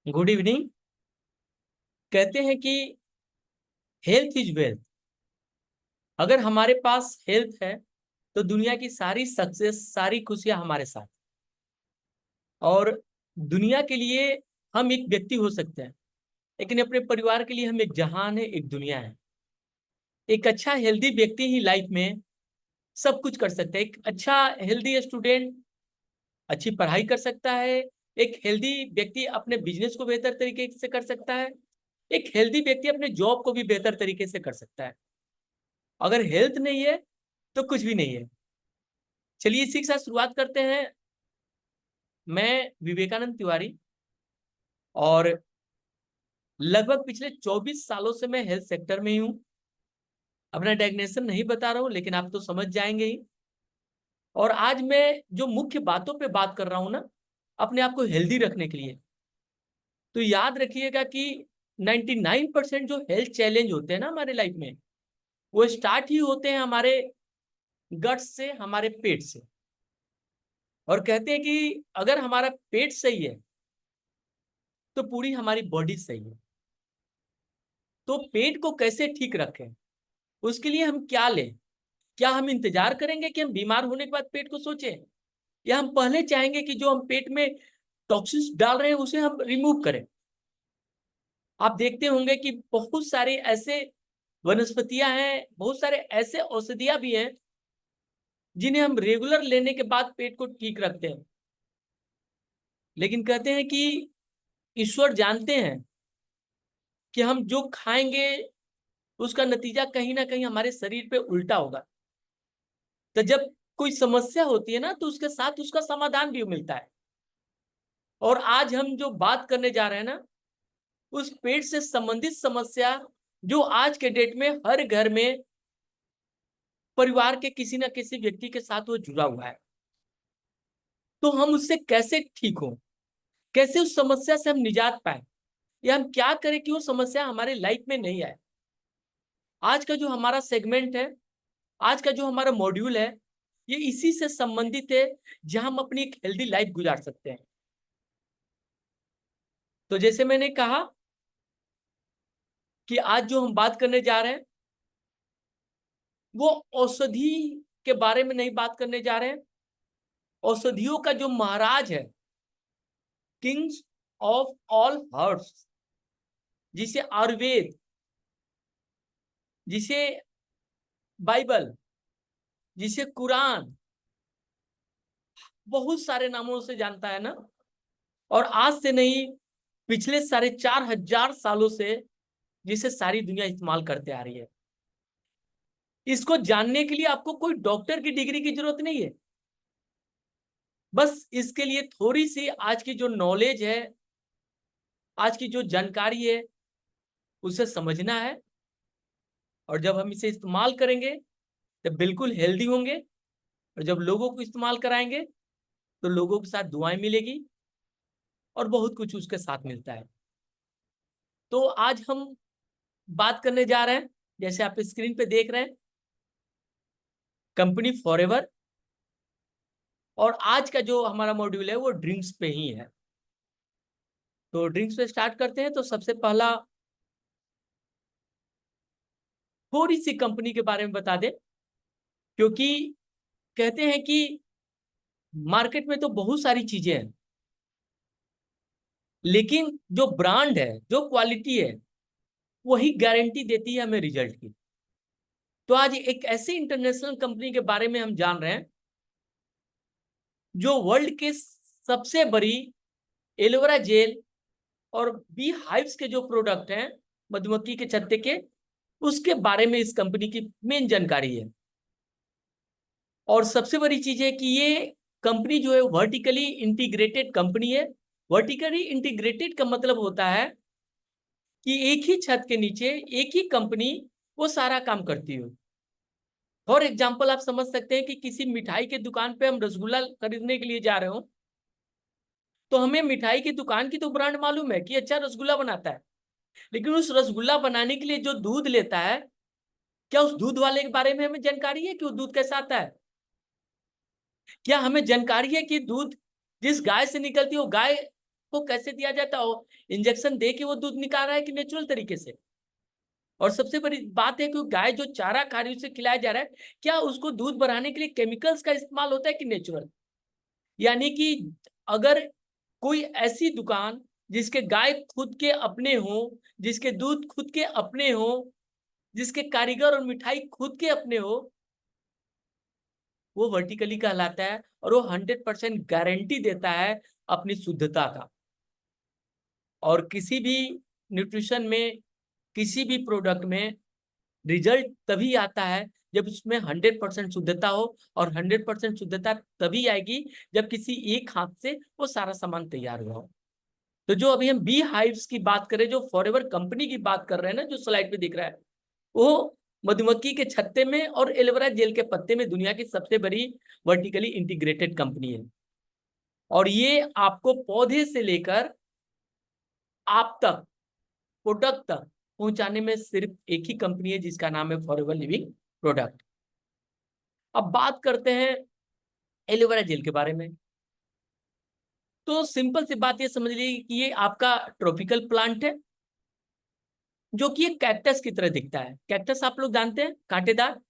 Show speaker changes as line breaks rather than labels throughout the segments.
Good evening. कहते हैं कि हेल्थ इज वेल्थ। अगर हमारे पास हेल्थ है तो दुनिया की सारी सक्सेस, सारी खुशियां हमारे साथ। और दुनिया के लिए हम एक व्यक्ति हो सकते हैं, लेकिन अपने परिवार के लिए हम एक जहान है, एक दुनिया है। एक अच्छा हेल्दी व्यक्ति ही लाइफ में सब कुछ कर सकता है। एक अच्छा हेल्दी स्टूडेंट अच्छी पढ़ाई कर सकता है। एक हेल्दी व्यक्ति अपने बिजनेस को बेहतर तरीके से कर सकता है। एक हेल्दी व्यक्ति अपने जॉब को भी बेहतर तरीके से कर सकता है। अगर हेल्थ नहीं है तो कुछ भी नहीं है। चलिए इसी के साथ शुरुआत करते हैं। मैं विवेकानंद तिवारी, और लगभग पिछले 24 सालों से मैं हेल्थ सेक्टर में ही हूँ। अपना डेफिनेशन नहीं बता रहा हूँ, लेकिन आप तो समझ जाएंगे ही। और आज मैं जो मुख्य बातों पे बात कर रहा हूँ ना, अपने आप को हेल्दी रखने के लिए, तो याद रखिएगा कि 99% जो हेल्थ चैलेंज होते हैं ना हमारे लाइफ में, वो स्टार्ट ही होते हैं हमारे गट्स से, हमारे पेट से। और कहते हैं कि अगर हमारा पेट सही है तो पूरी हमारी बॉडी सही है। तो पेट को कैसे ठीक रखें, उसके लिए हम क्या लें? क्या हम इंतजार करेंगे कि हम बीमार होने के बाद पेट को सोचें, या हम पहले चाहेंगे कि जो हम पेट में टॉक्सिन्स डाल रहे हैं उसे हम रिमूव करें? आप देखते होंगे कि बहुत सारे ऐसे वनस्पतियां हैं, बहुत सारे ऐसे औषधियां भी हैं जिन्हें हम रेगुलर लेने के बाद पेट को ठीक रखते हैं। लेकिन कहते हैं कि ईश्वर जानते हैं कि हम जो खाएंगे उसका नतीजा कहीं ना कहीं हमारे शरीर पे उल्टा होगा। तो जब कोई समस्या होती है ना, तो उसके साथ उसका समाधान भी मिलता है। और आज हम जो बात करने जा रहे हैं ना, उस पेट से संबंधित समस्या जो आज के डेट में हर घर में परिवार के किसी ना किसी व्यक्ति के साथ वो जुड़ा हुआ है। तो हम उससे कैसे ठीक हो, कैसे उस समस्या से हम निजात पाए, या हम क्या करें कि वो समस्या हमारे लाइफ में नहीं आए। आज का जो हमारा सेगमेंट है, आज का जो हमारा मॉड्यूल है, ये इसी से संबंधित है, जहां हम अपनी एक हेल्दी लाइफ गुजार सकते हैं। तो जैसे मैंने कहा कि आज जो हम बात करने जा रहे हैं वो औषधि के बारे में नहीं बात करने जा रहे हैं। औषधियों का जो महाराज है, किंग्स ऑफ ऑल हर्ब्स, जिसे आयुर्वेद, जिसे बाइबल, जिसे कुरान, बहुत सारे नामों से जानता है ना। और आज से नहीं, पिछले 4,500 सालों से जिसे सारी दुनिया इस्तेमाल करते आ रही है। इसको जानने के लिए आपको कोई डॉक्टर की डिग्री की जरूरत नहीं है। बस इसके लिए थोड़ी सी आज की जो नॉलेज है, आज की जो जानकारी है, उसे समझना है। और जब हम इसे इस्तेमाल करेंगे तो बिल्कुल हेल्दी होंगे। और जब लोगों को इस्तेमाल कराएंगे तो लोगों के साथ दुआएं मिलेगी और बहुत कुछ उसके साथ मिलता है। तो आज हम बात करने जा रहे हैं, जैसे आप स्क्रीन पे देख रहे हैं, कंपनी फॉरएवर। और आज का जो हमारा मॉड्यूल है वो ड्रिंक्स पे ही है। तो ड्रिंक्स पे स्टार्ट करते हैं। तो सबसे पहला थोड़ी सी कंपनी के बारे में बता दें, क्योंकि कहते हैं कि मार्केट में तो बहुत सारी चीजें हैं, लेकिन जो ब्रांड है, जो क्वालिटी है, वही गारंटी देती है हमें रिजल्ट की। तो आज एक ऐसी इंटरनेशनल कंपनी के बारे में हम जान रहे हैं जो वर्ल्ड के सबसे बड़ी एलोवेरा जेल और बी हाइव्स के जो प्रोडक्ट हैं, मधुमक्खी के छत्ते के, उसके बारे में इस कंपनी की मेन जानकारी है। और सबसे बड़ी चीज है कि ये कंपनी जो है वर्टिकली इंटीग्रेटेड कंपनी है। वर्टिकली इंटीग्रेटेड का मतलब होता है कि एक ही छत के नीचे एक ही कंपनी वो सारा काम करती हो। फॉर एग्जाम्पल आप समझ सकते हैं कि किसी मिठाई के दुकान पे हम रसगुल्ला खरीदने के लिए जा रहे हो, तो हमें मिठाई की दुकान की तो ब्रांड मालूम है कि अच्छा रसगुल्ला बनाता है, लेकिन उस रसगुल्ला बनाने के लिए जो दूध लेता है, क्या उस दूध वाले के बारे में हमें जानकारी है कि वो दूध कैसा आता है? क्या हमें जानकारी है कि दूध जिस गाय से निकलती है वो गाय को कैसे दिया जाता हो, इंजेक्शन दे के वो दूध निकाल रहा है कि नेचुरल तरीके से। और सबसे बड़ी बात है कि गाय जो चारा खा रही है उसे खिलाया जा रहा है, क्या उसको दूध बढ़ाने के लिए केमिकल्स का इस्तेमाल होता है कि नेचुरल। यानी कि अगर कोई ऐसी दुकान जिसके गाय खुद के अपने हो, जिसके दूध खुद के अपने हो, जिसके कारीगर और मिठाई खुद के अपने हो, वो वर्टिकली कहलाता है और वो 100% गारंटी देता है अपनी शुद्धता का। और किसी भी न्यूट्रिशन में, किसी भी प्रोडक्ट में रिजल्ट तभी आता है जब उसमें 100% शुद्धता हो, और 100% शुद्धता तभी आएगी जब किसी एक हाथ से वो सारा सामान तैयार हुआ हो। तो जो अभी हम बी हाइव्स की बात करें, जो फॉरएवर कंपनी की बात कर रहे हैं ना, जो स्लाइड पे दिख रहा है, वो मधुमक्खी के छत्ते में और एलोवेरा जेल के पत्ते में दुनिया की सबसे बड़ी वर्टिकली इंटीग्रेटेड कंपनी है। और ये आपको पौधे से लेकर आप तक, प्रोडक्ट तक पहुंचाने में सिर्फ एक ही कंपनी है जिसका नाम है फॉरएवर लिविंग प्रोडक्ट। अब बात करते हैं एलोवेरा जेल के बारे में। तो सिंपल सी बात ये समझ लीजिए कि ये आपका ट्रॉपिकल प्लांट है जो कि एक कैक्टस की तरह दिखता है। कैक्टस आप लोग जानते हैं, कांटेदार।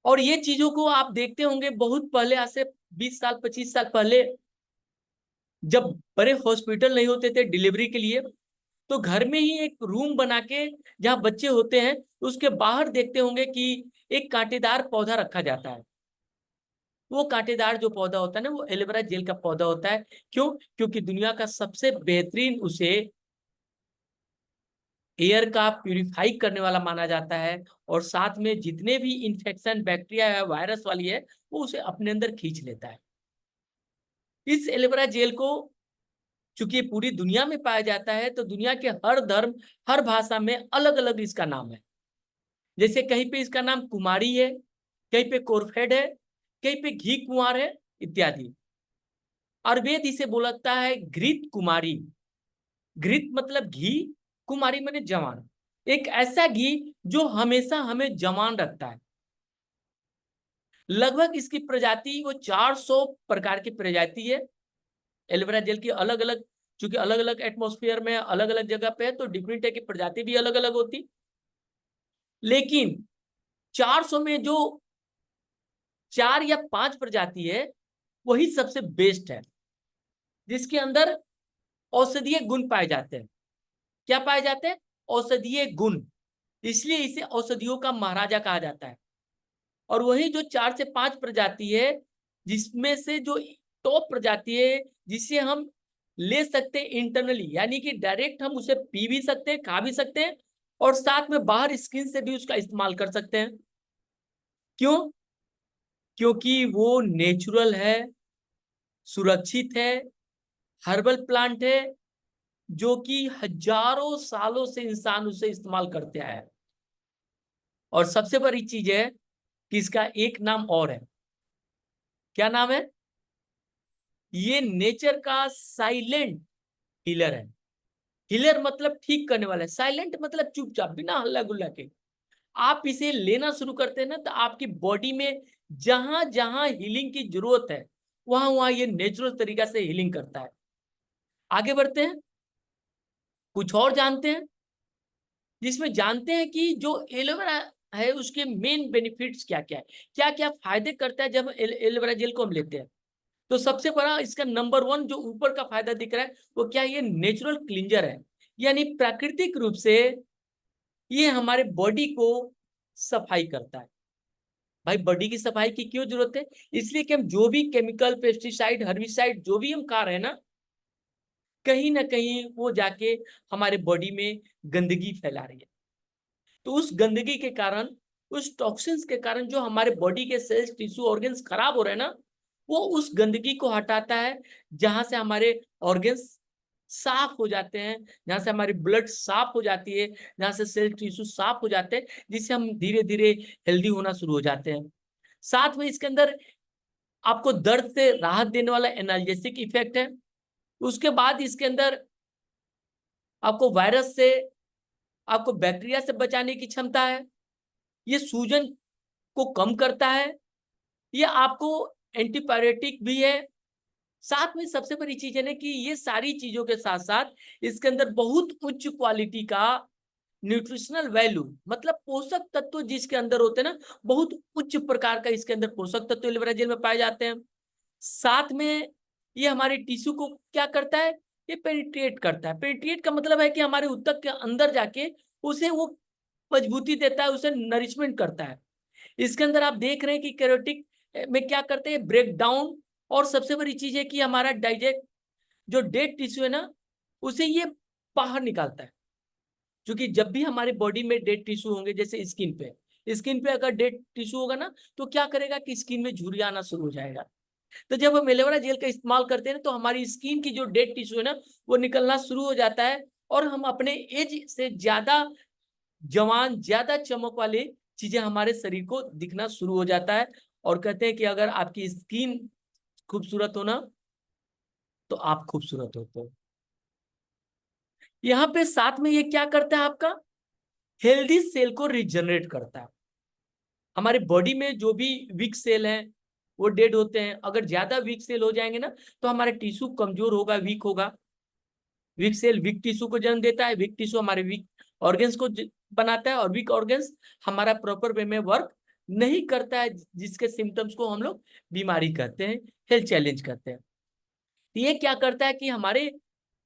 और ये चीजों को आप देखते होंगे बहुत पहले, आज से 20 साल 25 साल पहले, जब बड़े हॉस्पिटल नहीं होते थे डिलीवरी के लिए, तो घर में ही एक रूम बना के जहाँ बच्चे होते हैं, उसके बाहर देखते होंगे कि एक कांटेदार पौधा रखा जाता है। वो कांटेदार जो पौधा होता है ना, वो एलोवेरा जेल का पौधा होता है। क्यों? क्योंकि दुनिया का सबसे बेहतरीन उसे एयर का प्यूरिफाई करने वाला माना जाता है, और साथ में जितने भी इंफेक्शन बैक्टीरिया या वायरस वाली है वो उसे अपने अंदर खींच लेता है। इस एलोवेरा जेल को चूंकि पूरी दुनिया में पाया जाता है, तो दुनिया के हर धर्म, हर भाषा में अलग अलग इसका नाम है। जैसे कहीं पे इसका नाम कुमारी है, कहीं पे कोरफेड है, कहीं पे घी कुंवर है, इत्यादि। आयुर्वेद इसे बोलता है घृत कुमारी। घृत मतलब घी, कुमारी माने जवान। एक ऐसा घी जो हमेशा हमें जवान रखता है। लगभग इसकी प्रजाति वो 400 प्रकार की प्रजाति है। एलोवेरा जेल की अलग अलग, चूंकि अलग अलग एटमॉस्फेयर में अलग अलग जगह पे है, तो डिफरेंट है कि प्रजाति भी अलग अलग होती। लेकिन 400 में जो 4 या 5 प्रजाति है, वही सबसे बेस्ट है, जिसके अंदर औषधीय गुण पाए जाते हैं। क्या पाए जाते हैं? औषधीय गुण। इसलिए इसे औषधियों का महाराजा कहा जाता है। और वही जो 4 से 5 प्रजाति है, जिसमें से जो टॉप प्रजाति है, जिसे हम ले सकते हैं इंटरनली, यानी कि डायरेक्ट हम उसे पी भी सकते हैं, खा भी सकते हैं, और साथ में बाहर स्किन से भी उसका इस्तेमाल कर सकते हैं। क्यों? क्योंकि वो नेचुरल है, सुरक्षित है, हर्बल प्लांट है, जो कि हजारों सालों से इंसान उसे इस्तेमाल करते आया है। और सबसे बड़ी चीज है कि इसका एक नाम और है। क्या नाम है? ये नेचर का साइलेंट हीलर है। हीलर मतलब ठीक करने वाला है, साइलेंट मतलब चुपचाप, बिना हल्ला गुल्ला के। आप इसे लेना शुरू करते हैं ना, तो आपकी बॉडी में जहां जहां हीलिंग की जरूरत है, वहां वहां ये नेचुरल तरीका से हीलिंग करता है। आगे बढ़ते हैं, कुछ और जानते हैं, जिसमें जानते हैं कि जो एलोवेरा है उसके मेन बेनिफिट्स क्या क्या है, क्या क्या फायदे करता है जब एलोवेरा जेल को हम लेते हैं। तो सबसे बड़ा इसका नंबर 1 जो ऊपर का फायदा दिख रहा है, वो क्या है? ये नेचुरल क्लींजर है। यानी प्राकृतिक रूप से ये हमारे बॉडी को सफाई करता है। भाई बॉडी की सफाई की क्यों जरूरत है? इसलिए कि हम जो भी केमिकल, पेस्टिसाइड, हर्बिसाइड जो भी हम खा रहे हैं ना कहीं वो जाके हमारे बॉडी में गंदगी फैला रही है। तो उस गंदगी के कारण, उस टॉक्सिन्स के कारण जो हमारे बॉडी के सेल्स, टिश्यू, ऑर्गन्स खराब हो रहे हैं ना, वो उस गंदगी को हटाता है, जहां से हमारे ऑर्गन्स साफ हो जाते हैं, जहां से हमारी ब्लड साफ हो जाती है, जहां से सेल टिश्यू साफ हो जाते हैं, जिससे हम धीरे धीरे हेल्दी होना शुरू हो जाते हैं। साथ में इसके अंदर आपको दर्द से राहत देने वाला एनाल्जेसिक इफेक्ट है। उसके बाद इसके अंदर आपको वायरस से, आपको बैक्टीरिया से बचाने की क्षमता है। ये सूजन को कम करता है। ये आपको एंटीपायरेटिक भी है, साथ में सबसे बड़ी चीज है ना कि ये सारी चीजों के साथ साथ इसके अंदर बहुत उच्च क्वालिटी का न्यूट्रिशनल वैल्यू, मतलब पोषक तत्व जिसके अंदर होते हैं ना, बहुत उच्च प्रकार का इसके अंदर पोषक तत्व एलोवेरा जेल में पाए जाते हैं। साथ में ये हमारे टिश्यू को क्या करता है, ये पेनिट्रेट करता है। पेनिट्रेट का मतलब है कि हमारे ऊतक के अंदर जाके उसे वो मजबूती देता है, उसे नरिशमेंट करता है। इसके अंदर आप देख रहे हैं कि कैरोटिक में क्या करते हैं, ब्रेक डाउन। और सबसे बड़ी चीज है कि हमारा डाइजेस्ट जो डेड टिश्यू है ना, उसे ये बाहर निकालता है। क्योंकि जब भी हमारे बॉडी में डेड टिश्यू होंगे, जैसे स्किन पे अगर डेड टिश्यू होगा ना, तो क्या करेगा कि स्किन में झुर्रियां आना शुरू हो जाएगा। तो जब हम एलोवेरा जेल का इस्तेमाल करते हैं तो हमारी स्किन की जो डेड टिश्यू है ना, वो निकलना शुरू हो जाता है, और हम अपने एज से ज्यादा जवान, ज्यादा चमक वाली चीजें हमारे शरीर को दिखना शुरू हो जाता है। और कहते हैं कि अगर आपकी स्किन खूबसूरत हो ना, तो आप खूबसूरत होते हो। यहाँ पे साथ में ये क्या करता है, आपका हेल्दी सेल को रिजनरेट करता है। हमारे बॉडी में जो भी वीक सेल हैं वो डेड होते हैं। अगर ज्यादा वीक सेल हो जाएंगे ना, तो हमारे टिश्यू कमजोर होगा, वीक होगा। वीक सेल वीक टिश्यू को जन्म देता है, वीक टिश्यू हमारे वीक ऑर्गन्स को बनाता है, और वीक ऑर्गन्स हमारा प्रॉपर वे में वर्क नहीं करता है, जिसके सिम्टम्स को हम लोग बीमारी कहते हैं, हेल्थ चैलेंज कहते हैं। तो ये क्या करता है कि हमारे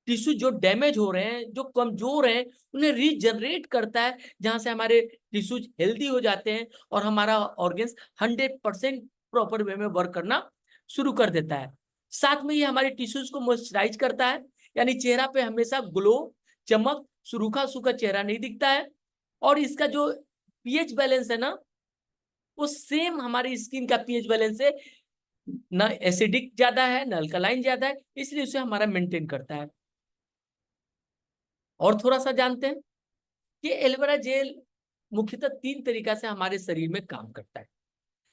टिश्यू जो डैमेज हो रहे हैं, जो कमजोर हैं, उन्हें रीजनरेट करता है, जहां से हमारे टिश्यूज हेल्दी हो जाते हैं और हमारा ऑर्गन्स 100% प्रॉपर वे में वर्क करना शुरू कर देता है। साथ में ये हमारे टिश्यूज को मॉइस्चराइज करता है, यानी चेहरा पे हमेशा ग्लो, चमक, सूखा सूखा चेहरा नहीं दिखता है। और इसका जो पीएच बैलेंस है ना, वो सेम हमारी स्किन का पीएच बैलेंस है, ना एसिडिक ज्यादा है ना अल्कलाइन ज्यादा है, इसलिए उसे हमारा मेंटेन करता है। और थोड़ा सा जानते हैं कि एलोवेरा जेल मुख्यतः 3 तरीका से हमारे शरीर में काम करता है।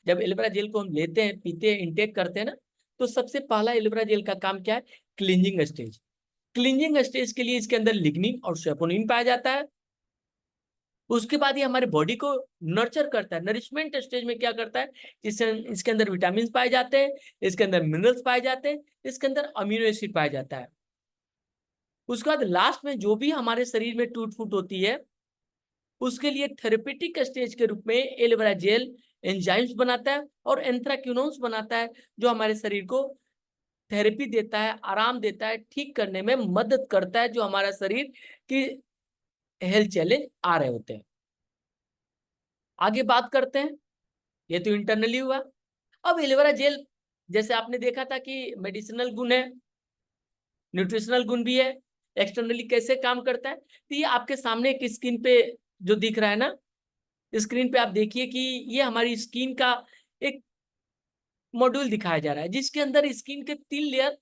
जब एलोवेरा जेल को हम लेते हैं, पीते हैं, इंटेक करते हैं ना, तो सबसे पहला एलोवेरा जेल का काम क्या है, क्लींजिंग स्टेज। क्लींजिंग स्टेज के लिए इसके अंदर लिग्निन और सेपोनिन पाया जाता है। उसके बाद ये हमारे बॉडी को नर्चर करता है। नरिशमेंट स्टेज में क्या करता है, इसके अंदर विटामिन पाए जाते हैं, इसके अंदर मिनरल्स पाए जाते हैं, इसके अंदर अमीनो एसिड पाया जाता है। उसके बाद लास्ट में जो भी हमारे शरीर में टूट फूट होती है, उसके लिए थेरेपेटिक स्टेज के रूप में एलोवेरा जेल एंजाइम्स बनाता है और एंथ्राक्विनोन्स बनाता है, जो हमारे शरीर को थेरेपी देता है, आराम देता है, ठीक करने में मदद करता है, जो हमारा शरीर की हेल्थ चैलेंज आ रहे होते हैं। आगे बात करते हैं, ये तो इंटरनली हुआ। अब एलोवेरा जेल, जैसे आपने देखा था कि मेडिसिनल गुण है, न्यूट्रिशनल गुण भी है, एक्सटर्नली कैसे काम करता है, तो ये आपके सामने एक स्क्रीन पे जो दिख रहा है ना, स्क्रीन पे आप देखिए कि ये हमारी स्किन का एक मॉड्यूल दिखाया जा रहा है, जिसके अंदर स्किन के 3 लेयर,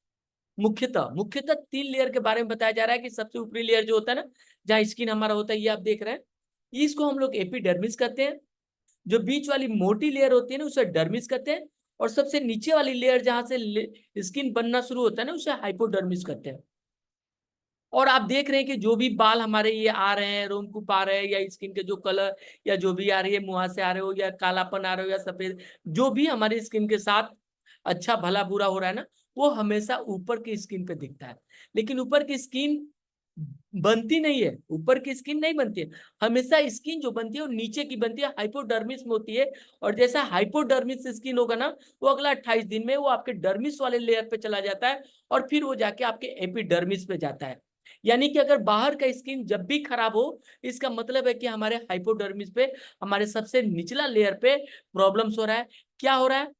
मुख्यतः 3 लेयर के बारे में बताया जा रहा है। कि सबसे ऊपरी लेयर जो होता है ना, जहाँ स्किन हमारा होता है, ये आप देख रहे हैं, इसको हम लोग एपिडर्मिस कहते हैं। जो बीच वाली मोटी लेयर होती है ना, उसे डर्मिस कहते हैं। और सबसे नीचे वाली लेयर जहां से स्किन बनना शुरू होता है ना, उसे हाइपोडर्मिस कहते हैं। और आप देख रहे हैं कि जो भी बाल हमारे ये आ रहे हैं, रोमकूप आ रहे हैं, या स्किन के जो कलर या जो भी आ रही है, मुंह से आ रहे हो या कालापन आ रहे हो या सफेद, जो भी हमारी स्किन के साथ अच्छा भला बुरा हो रहा है ना, वो हमेशा ऊपर की स्किन पे दिखता है। लेकिन ऊपर की स्किन बनती नहीं है, ऊपर की स्किन नहीं बनती है। हमेशा स्किन जो बनती है वो नीचे की बनती है, हाइपोडर्मिस में होती है। और जैसा हाइपोडर्मिस स्किन होगा ना, वो अगला 28 दिन में वो आपके डर्मिस वाले लेयर पे चला जाता है, और फिर वो जाके आपके एपिडर्मिस पे जाता है। यानी कि अगर बाहर का स्किन जब भी खराब हो, इसका मतलब है कि हमारे हाइपोडर्मिस पे, हमारे सबसे निचला लेयर पे प्रॉब्लम्स हो रहा है। क्या हो रहा है,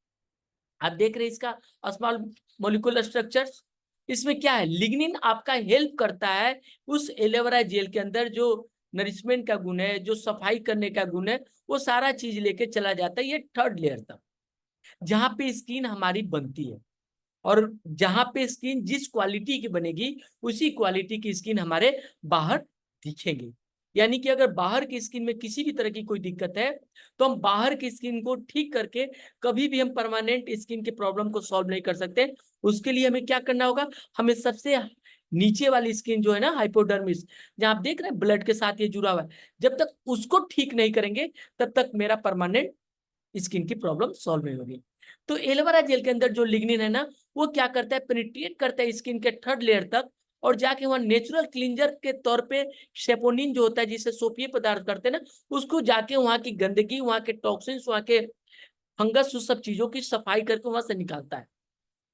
आप देख रहे हैं इसका स्मॉल मोलिकुलर स्ट्रक्चर्स। इसमें क्या है, लिग्निन आपका हेल्प करता है उस एलोवेरा जेल के अंदर, जो नरिशमेंट का गुण है, जो सफाई करने का गुण है, वो सारा चीज लेके चला जाता है ये 3rd लेयर तक, जहां पे स्किन हमारी बनती है। और जहां पे स्किन जिस क्वालिटी की बनेगी, उसी क्वालिटी की स्किन हमारे बाहर दिखेगी। यानी कि अगर बाहर की स्किन में किसी भी तरह की कोई दिक्कत है, तो हम बाहर की स्किन को ठीक करके कभी भी हम परमानेंट स्किन के प्रॉब्लम को सॉल्व नहीं कर सकते। उसके लिए हमें क्या करना होगा, हमें सबसे नीचे वाली स्किन जो है ना, हाइपोडर्मिस, जहां आप देख रहे हैं ब्लड के साथ ये जुड़ा हुआ है, जब तक उसको ठीक नहीं करेंगे, तब तक मेरा परमानेंट स्किन की प्रॉब्लम सॉल्व नहीं होगी। तो एलोवेरा जेल के अंदर जो लिग्निन है ना, वो क्या करता है, पेनिट्रेट करता है स्किन के थर्ड लेयर तक, और जाके वहाँ नेचुरल क्लींजर के तौर पे सेपोनिन जो होता है, जिसे सोपीय पदार्थ करते हैं ना, उसको जाके वहाँ की गंदगी, वहाँ के टॉक्सिन्स, वहाँ के फंगस, उस सब चीजों की सफाई करके वहां से निकालता है।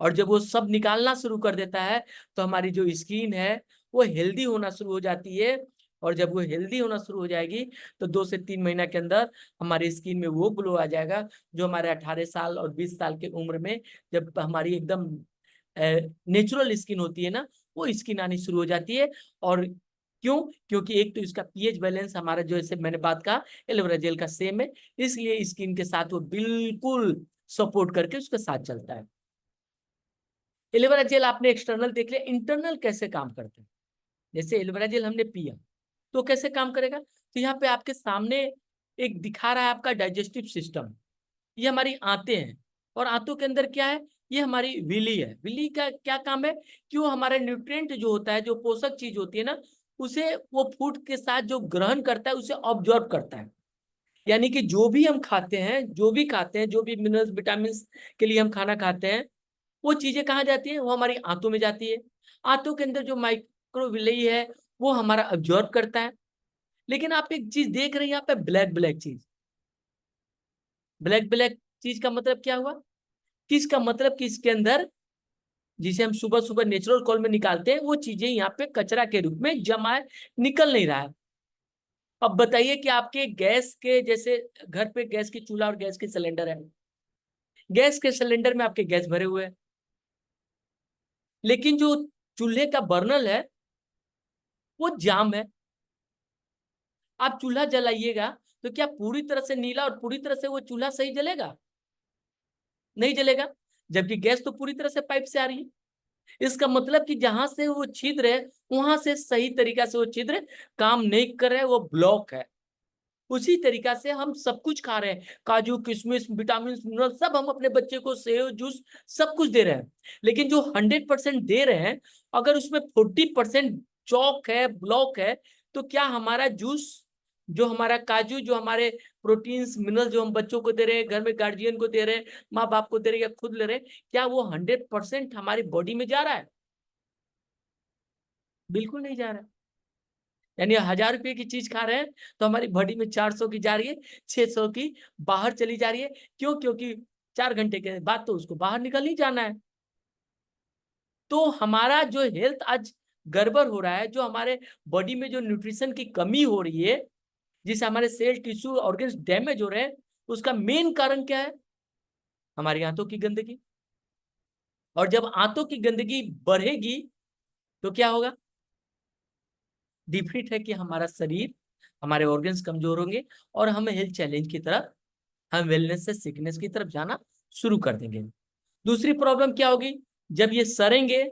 और जब वो सब निकालना शुरू कर देता है, तो हमारी जो स्किन है वो हेल्दी होना शुरू हो जाती है। और जब वो हेल्दी होना शुरू हो जाएगी, तो 2 से 3 महीना के अंदर हमारी स्किन में वो ग्लो आ जाएगा, जो हमारे 18 साल और 20 साल की उम्र में, जब हमारी एकदम नेचुरल स्किन होती है ना, वो स्किन आनी शुरू हो जाती है। और क्यों? क्योंकि एक तो इसका पीएच बैलेंस हमारा, जो जैसे मैंने बात कहा, एलोवेरा जेल का सेम है, इसलिए स्किन के साथ वो बिल्कुल सपोर्ट करके उसके साथ चलता है। एलोवेरा जेल आपने एक्सटर्नल देख लिया, इंटरनल कैसे काम करते हैं। जैसे एलोवेरा जेल हमने पिया, तो कैसे काम करेगा, तो यहाँ पे आपके सामने एक दिखा रहा है आपका डाइजेस्टिव सिस्टम। ये हमारी आंतें हैं, और आंतों के अंदर क्या है, ये हमारी विली है। विली का क्या काम है कि वो हमारे न्यूट्रिएंट जो होता है, जो पोषक चीज होती है ना, उसे वो फूड के साथ जो ग्रहण करता है, उसे ऑब्जॉर्ब करता है। यानी कि जो भी हम खाते हैं, जो भी खाते हैं, जो भी मिनरल्स विटामिन के लिए हम खाना खाते हैं, वो चीजें कहाँ जाती है, वो हमारी आंतों में जाती है। आंतों के अंदर जो माइक्रोविलेई है, वो हमारा अब्जॉर्ब करता है। लेकिन आप एक चीज देख रहे हैं यहाँ पे, ब्लैक ब्लैक चीज। ब्लैक ब्लैक चीज का मतलब क्या हुआ, किसका मतलब कि इसके अंदर, जिसे हम सुबह सुबह नेचुरल कॉल में निकालते हैं, वो चीजें यहाँ पे कचरा के रूप में जमा है, निकल नहीं रहा है। अब बताइए कि आपके गैस के, जैसे घर पे गैस की चूल्हा और गैस के सिलेंडर है, गैस के सिलेंडर में आपके गैस भरे हुए हैं, लेकिन जो चूल्हे का बर्नल है वो जाम है। आप चूल्हा जलाइएगा, तो क्या पूरी तरह से नीला और पूरी तरह से वो चूल्हा सही जलेगा? नहीं जलेगा। जबकि गैस तो पूरी तरह से पाइप से आ रही है। इसका मतलब कि जहां से वो छिद्र है, वहां से सही तरीका से वो छिद्र काम नहीं कर रहे हैं, वो ब्लॉक है। उसी तरीका से हम सब कुछ खा रहे हैं, काजू किशमिश विटामिन मिनरल सब हम अपने बच्चे को, सेव जूस सब कुछ दे रहे हैं, लेकिन जो 100% दे रहे हैं, अगर उसमें 40% चौक है, ब्लॉक है, तो क्या हमारा जूस, जो हमारा काजू, जो हमारे प्रोटीन्स मिनरल जो हम बच्चों को दे रहे हैं, घर में गार्जियन को दे रहे हैं, माँ बाप को दे रहे हैं, या खुद ले रहे हैं, क्या वो 100% हमारी बॉडी में जा रहा है? बिल्कुल नहीं जा रहा है। यानी 1000 रुपये की चीज खा रहे हैं, तो हमारी बॉडी में 400 की जा रही है, 600 की बाहर चली जा रही है। क्यों? क्योंकि 4 घंटे के बाद तो उसको बाहर निकल ही जाना है। तो हमारा जो हेल्थ आज गड़बड़ हो रहा है, जो हमारे बॉडी में जो न्यूट्रिशन की कमी हो रही है, जिससे हमारे सेल टिश्यू ऑर्गन्स डैमेज हो रहे हैं, उसका मेन कारण क्या है? हमारी आंतों की गंदगी। और जब आंतों की गंदगी बढ़ेगी, तो क्या होगा? डिफिट है कि हमारा शरीर, हमारे ऑर्गन्स कमजोर होंगे, और हम हेल्थ चैलेंज की तरफ, हम वेलनेस से सिकनेस की तरफ जाना शुरू कर देंगे। दूसरी प्रॉब्लम क्या होगी, जब ये सड़ेंगे,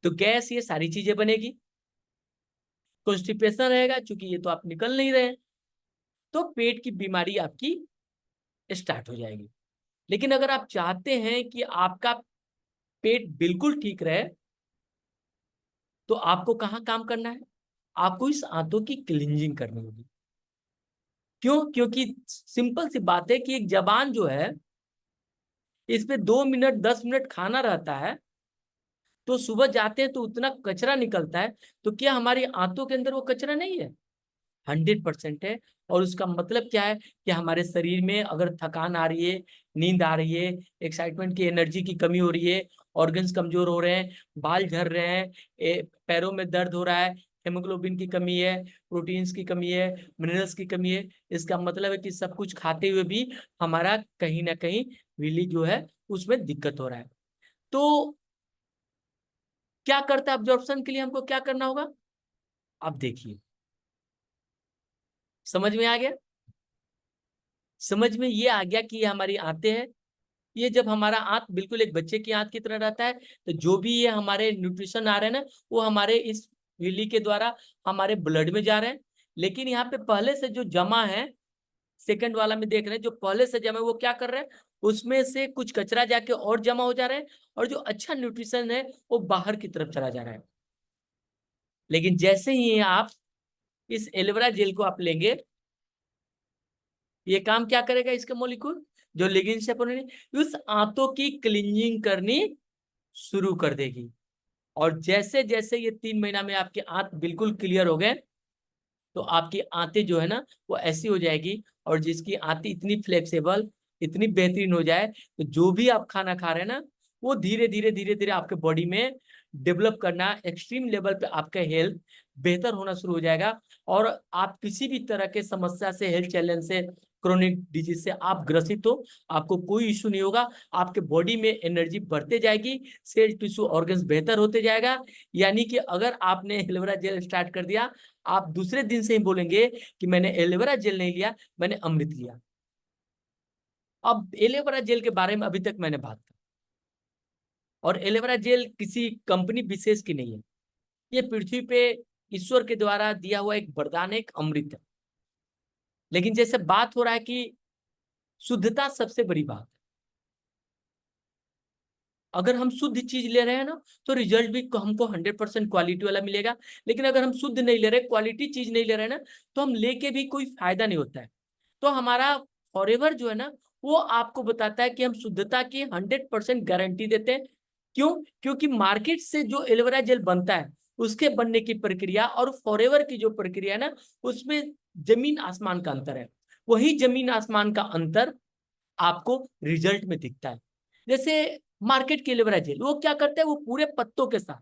तो गैस, ये सारी चीजें बनेगी, कॉन्स्टिपेशन रहेगा, क्योंकि ये तो आप निकल नहीं रहे हैं, तो पेट की बीमारी आपकी स्टार्ट हो जाएगी। लेकिन अगर आप चाहते हैं कि आपका पेट बिल्कुल ठीक रहे, तो आपको कहाँ काम करना है, आपको इस आंतों की क्लींजिंग करनी होगी। क्यों? क्योंकि सिंपल सी बात है कि एक जबान जो है, इस पे 2 मिनट 10 मिनट खाना रहता है, तो सुबह जाते हैं तो उतना कचरा निकलता है। तो क्या हमारी आंतों के अंदर वो कचरा नहीं है? 100% है। और उसका मतलब क्या है कि हमारे शरीर में अगर थकान आ रही है, नींद आ रही है, एक्साइटमेंट की, एनर्जी की कमी हो रही है, ऑर्गन्स कमजोर हो रहे हैं, बाल झड़ रहे हैं, पैरों में दर्द हो रहा है, हेमोग्लोबिन की कमी है, प्रोटीन्स की कमी है, मिनरल्स की कमी है, इसका मतलब है कि सब कुछ खाते हुए भी हमारा कहीं ना कहीं विली जो है, उसमें दिक्कत हो रहा है। तो क्या करता है अब्जॉर्प्शन के लिए, हमको क्या करना होगा? आप देखिए, समझ में आ गया? समझ में ये आ गया कि ये हमारी आंतें हैं। ये जब हमारा आंत बिल्कुल एक बच्चे की आंत की तरह रहता है, तो जो भी ये हमारे न्यूट्रिशन आ रहे हैं ना, वो हमारे इस विली के द्वारा हमारे ब्लड में जा रहे हैं। लेकिन यहाँ पे पहले से जो जमा है, सेकंड वाला में देख रहे हैं, जो पहले से जमा है, वो क्या कर रहे हैं, उसमें से कुछ कचरा जाके और जमा हो जा रहा है, और जो अच्छा न्यूट्रिशन है वो बाहर की तरफ चला जा रहा है। लेकिन जैसे ही आप इस एलोवेरा जेल को आप लेंगे, ये काम क्या करेगा इसके मॉलिक्यूल, जो लिग्निन सेपोनिन उस आंतों की क्लींजिंग करनी शुरू कर देगी। और जैसे जैसे ये 3 महीना में आपके आंत बिल्कुल क्लियर हो गए, तो आपकी आंतें जो है ना वो ऐसी हो जाएगी, और जिसकी आंतें इतनी फ्लेक्सिबल, इतनी बेहतरीन हो जाए, तो जो भी आप खाना खा रहे हैं ना, वो धीरे धीरे धीरे धीरे आपके बॉडी में डेवलप करना, एक्सट्रीम लेवल पे आपका हेल्थ बेहतर होना शुरू हो जाएगा। और आप किसी भी तरह के समस्या से, हेल्थ चैलेंज से, क्रोनिक डिजीज से आप ग्रसित हो, आपको कोई इश्यू नहीं होगा। आपके बॉडी में एनर्जी बढ़ते जाएगी, सेल टिश्यू ऑर्गन्स बेहतर होते जाएगा। यानी कि अगर आपने एलोवेरा जेल स्टार्ट कर दिया, आप दूसरे दिन से ही बोलेंगे कि मैंने एलोवेरा जेल नहीं लिया, मैंने अमृत लिया। अब एलोवेरा जेल के बारे में अभी तक मैंने बात की, और एलोवेरा जेल किसी कंपनी विशेष की नहीं है, ये पृथ्वी पे ईश्वर के द्वारा दिया हुआ एक वरदान, एक अमृत है। लेकिन जैसे बात हो रहा है कि शुद्धता सबसे बड़ी बात है। अगर हम शुद्ध चीज ले रहे हैं ना, तो रिजल्ट भी हमको 100% क्वालिटी वाला मिलेगा। लेकिन अगर हम शुद्ध नहीं ले रहे, क्वालिटी चीज नहीं ले रहे ना, तो हम लेके भी कोई फायदा नहीं होता है। तो हमारा फॉरएवर जो है ना, वो आपको बताता है कि हम शुद्धता की 100% गारंटी देते हैं। क्यों? क्योंकि मार्केट से जो एलोवेरा जेल बनता है, उसके बनने की प्रक्रिया और फॉरएवर की जो प्रक्रिया है ना, उसमें जमीन आसमान का अंतर है। वही जमीन आसमान का अंतर आपको रिजल्ट में दिखता है। जैसे मार्केट की एलोवेरा जेल, वो क्या करते हैं, वो पूरे पत्तों के साथ,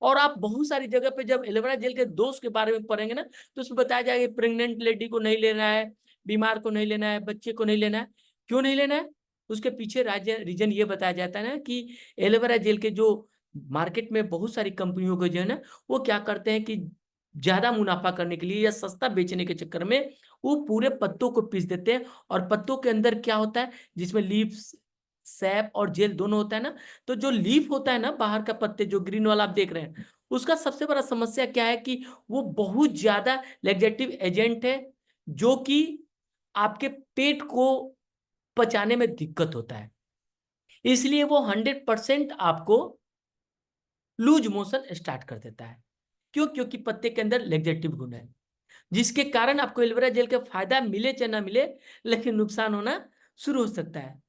और आप बहुत सारी जगह पे जब एलोवेरा जेल के दोष के बारे में पढ़ेंगे ना, तो उसमें बताया जाएगा प्रेग्नेंट लेडी को नहीं लेना है, बीमार को नहीं लेना है, बच्चे को नहीं लेना है। क्यों नहीं लेना है? उसके पीछे रीजन ये बताया जाता है ना कि एलोवेरा जेल के जो मार्केट में बहुत सारी कंपनियों को जो है ना, वो क्या करते हैं कि ज्यादा मुनाफा करने के लिए या सस्ता बेचने के चक्कर में वो पूरे पत्तों को पीस देते हैं। और पत्तों के अंदर क्या होता है, जिसमें लीव्स, सैप और जेल दोनों होता है ना, तो जो लीफ होता है ना, बाहर का पत्ते जो ग्रीन वाला आप देख रहे हैं, उसका सबसे बड़ा समस्या क्या है कि वो बहुत ज्यादा लैक्सेटिव एजेंट है, जो कि आपके पेट को पचाने में दिक्कत होता है। इसलिए वो 100% आपको लूज मोशन स्टार्ट कर देता है। क्यों? क्योंकि पत्ते के अंदर लैक्सेटिव गुण है, जिसके कारण आपको एलोवेरा जेल का फायदा मिले चाहे ना मिले, लेकिन नुकसान होना शुरू हो सकता है।